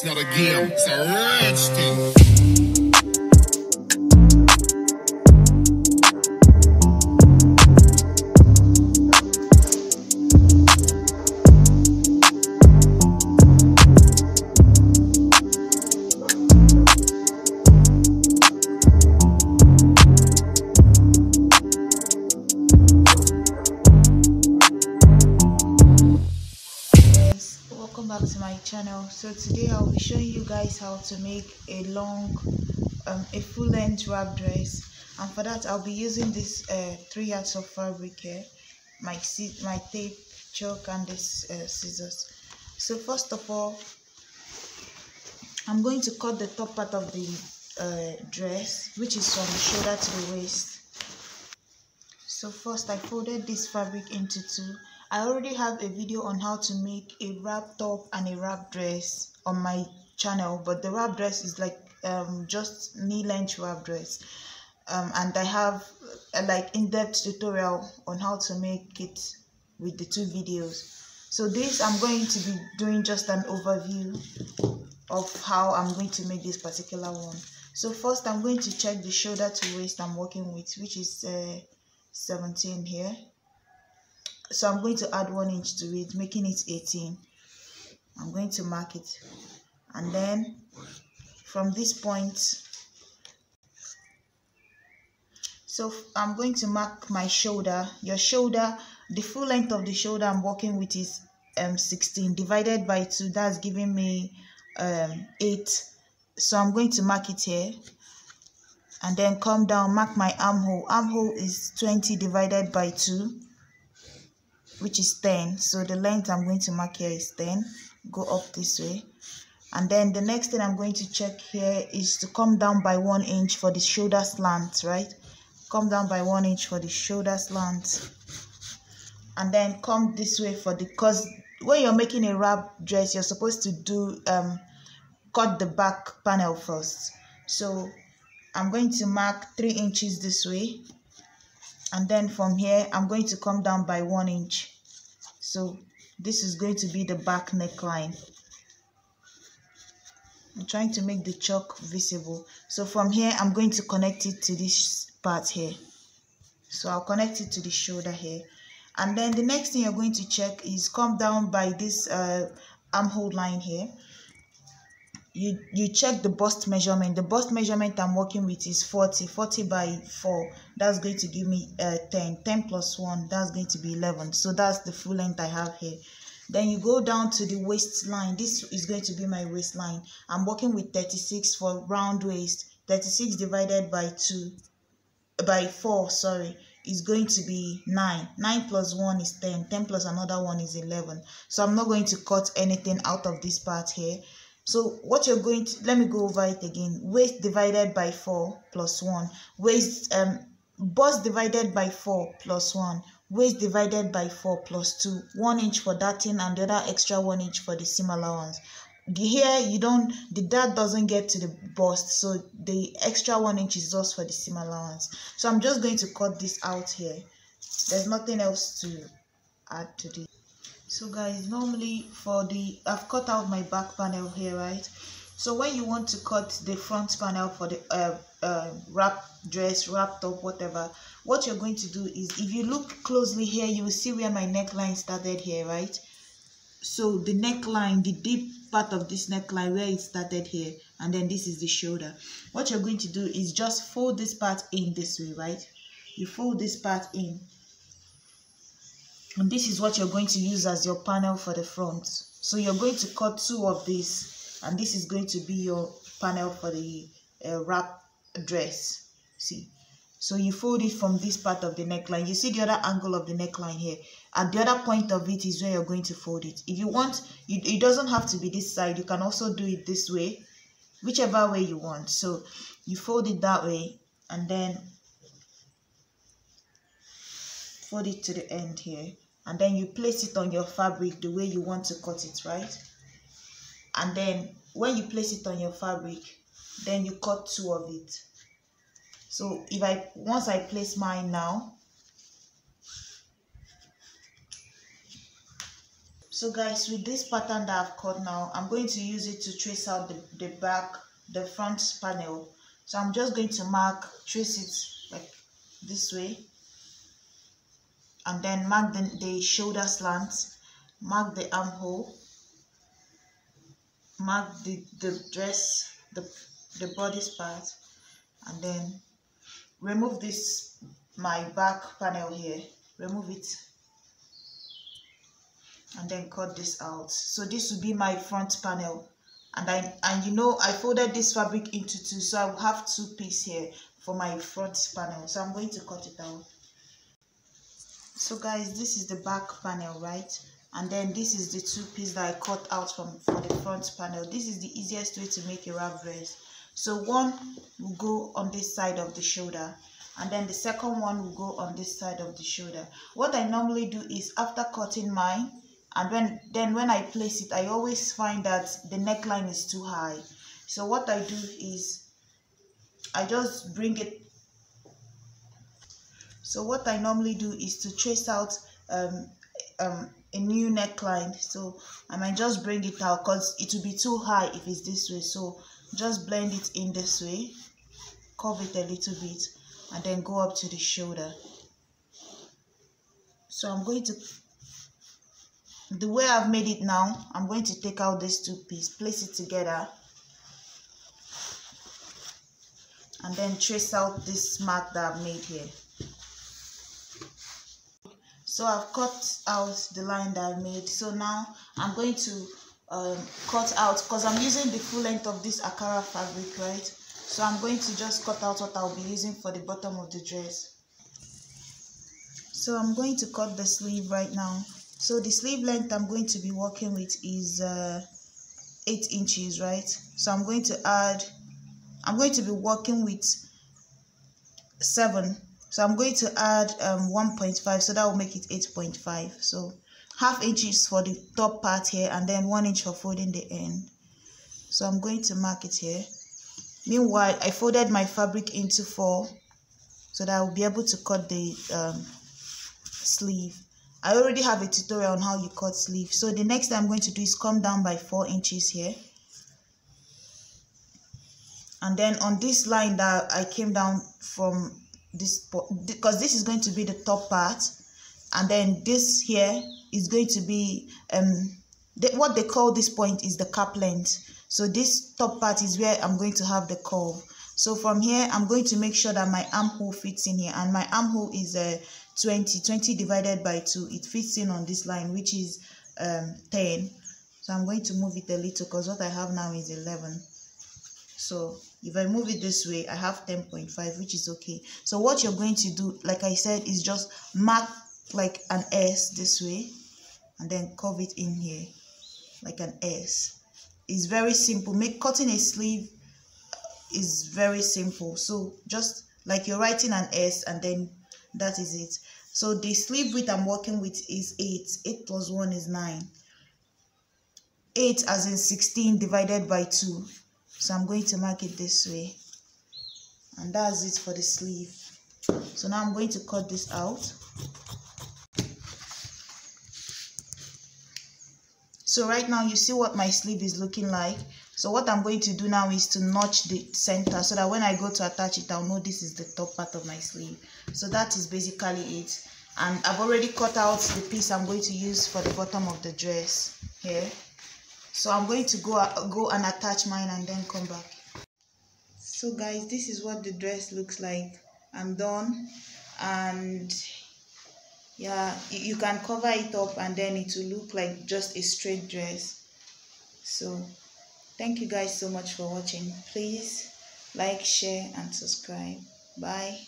It's not a game, it's a rich thing. Welcome back to my channel. So today I'll be showing you guys how to make a full-length wrap dress, and for that I'll be using this 3 yards of fabric here, my tape, chalk, and this scissors. So first of all, I'm going to cut the top part of the dress, which is from the shoulder to the waist. So first I folded this fabric into two. I already have a video on how to make a wrap top and a wrap dress on my channel, but the wrap dress is like just knee-length wrap dress, and I have a like in-depth tutorial on how to make it with the two videos. So this I'm going to be doing just an overview of how I'm going to make this particular one. So first I'm going to check the shoulder to waist I'm working with, which is 17 here. So I'm going to add 1 inch to it, making it 18. I'm going to mark it, and then from this point, so I'm going to mark my shoulder. Your shoulder, the full length of the shoulder I'm working with is 16 divided by 2. That's giving me 8. So I'm going to mark it here, and then come down, mark my armhole. Armhole is 20 divided by 2, which is 10. So the length I'm going to mark here is 10. Go up this way, and then the next thing I'm going to check here is to come down by 1 inch for the shoulder slant, right? Come down by 1 inch for the shoulder slant, and then come this way for the, because when you're making a wrap dress, you're supposed to do cut the back panel first. So I'm going to mark 3 inches this way, and then from here I'm going to come down by 1 inch. So this is going to be the back neckline. I'm trying to make the chalk visible. So from here I'm going to connect it to this part here. So I'll connect it to the shoulder here, and then the next thing you're going to check is come down by this armhole line here. You check the bust measurement. The bust measurement I'm working with is 40 by 4. That's going to give me 10 plus 1, that's going to be 11. So that's the full length I have here. Then you go down to the waistline. This is going to be my waistline. I'm working with 36 for round waist. 36 divided by 4 is going to be 9. 9 plus 1 is 10. 10 plus another 1 is 11. So I'm not going to cut anything out of this part here. So what you're going to, let me go over it again. Waist divided by 4 plus 1. Waist, bust divided by 4 plus 1. Waist divided by 4 plus 2. 1 inch for that thing, and the other extra 1 inch for the seam allowance. Here the dart doesn't get to the bust, so the extra 1 inch is just for the seam allowance. So I'm just going to cut this out here. There's nothing else to add to this. So guys, normally I've cut out my back panel here, right? So when you want to cut the front panel for the wrap dress, wrap top, whatever, what you're going to do is, if you look closely here, you will see where my neckline started here, right? So the neckline, the deep part of this neckline, where it started here, and then this is the shoulder. What you're going to do is just fold this part in this way, right? You fold this part in, and this is what you're going to use as your panel for the front. So you're going to cut 2 of this, and this is going to be your panel for the wrap dress. See, so you fold it from this part of the neckline. You see the other angle of the neckline here, and the other point of it is where you're going to fold it. If you want, it doesn't have to be this side. You can also do it this way, whichever way you want. So you fold it that way, and then fold it to the end here, and then you place it on your fabric the way you want to cut it, right? And then when you place it on your fabric, then you cut 2 of it. So once I place mine now, So guys, with this pattern that I've cut now, I'm going to use it to trace out the front panel. So I'm just going to trace it like this way, and then mark the shoulder slant, mark the armhole, mark the dress, the bodice part, and then remove my back panel here, remove it, and then cut this out. So this will be my front panel, and you know I folded this fabric into two, so I will have 2 pieces here for my front panel. So I'm going to cut it out. So guys, this is the back panel, right? And then this is the 2 pieces that I cut out for the front panel. This is the easiest way to make a wrap dress. So one will go on this side of the shoulder, and then the second one will go on this side of the shoulder. What I normally do is, after cutting mine, and when I place it, I always find that the neckline is too high. So what I do is I just bring it. So what I normally do is to trace out a new neckline. So I might just bring it out because it will be too high if it's this way. So just blend it in this way, curve it a little bit, and then go up to the shoulder. So I'm going to, the way I've made it now, I'm going to take out these 2 pieces, place it together, and then trace out this mark that I've made here. So I've cut out the line that I made. So now I'm going to cut out, because I'm using the full length of this Akara fabric, right? So I'm going to just cut out what I'll be using for the bottom of the dress. So I'm going to cut the sleeve right now. So the sleeve length I'm going to be working with is 8 inches, right? So I'm going to be working with 7. So I'm going to add 1.5, so that will make it 8.5. So ½ inch for the top part here, and then 1 inch for folding the end. So I'm going to mark it here. Meanwhile, I folded my fabric into 4 so that I will be able to cut the sleeve. I already have a tutorial on how you cut sleeve. So the next thing I'm going to do is come down by 4 inches here. And then on this line that I came down from this, because this is going to be the top part, and then this here is going to be what they call this point is the cap length. So this top part is where I'm going to have the curve. So from here I'm going to make sure that my armhole fits in here, and my armhole is 20 divided by 2. It fits in on this line, which is 10. So I'm going to move it a little because what I have now is 11. So if I move it this way, I have 10.5, which is okay. So what you're going to do, like I said, is just mark like an S this way, and then curve it in here like an S. It's very simple. Cutting a sleeve is very simple. So just like you're writing an S, and then that is it. So the sleeve width I'm working with is 8. 8 plus 1 is 9. 8 as in 16 divided by 2. So I'm going to mark it this way, and that's it for the sleeve. So now I'm going to cut this out. So right now you see what my sleeve is looking like. So what I'm going to do now is to notch the center, so that when I go to attach it, I'll know this is the top part of my sleeve. So that is basically it. And I've already cut out the piece I'm going to use for the bottom of the dress here. So I'm going to go and attach mine and then come back. So guys, this is what the dress looks like. I'm done, and yeah, you can cover it up and then it will look like just a straight dress. So thank you guys so much for watching. Please like, share and subscribe. Bye.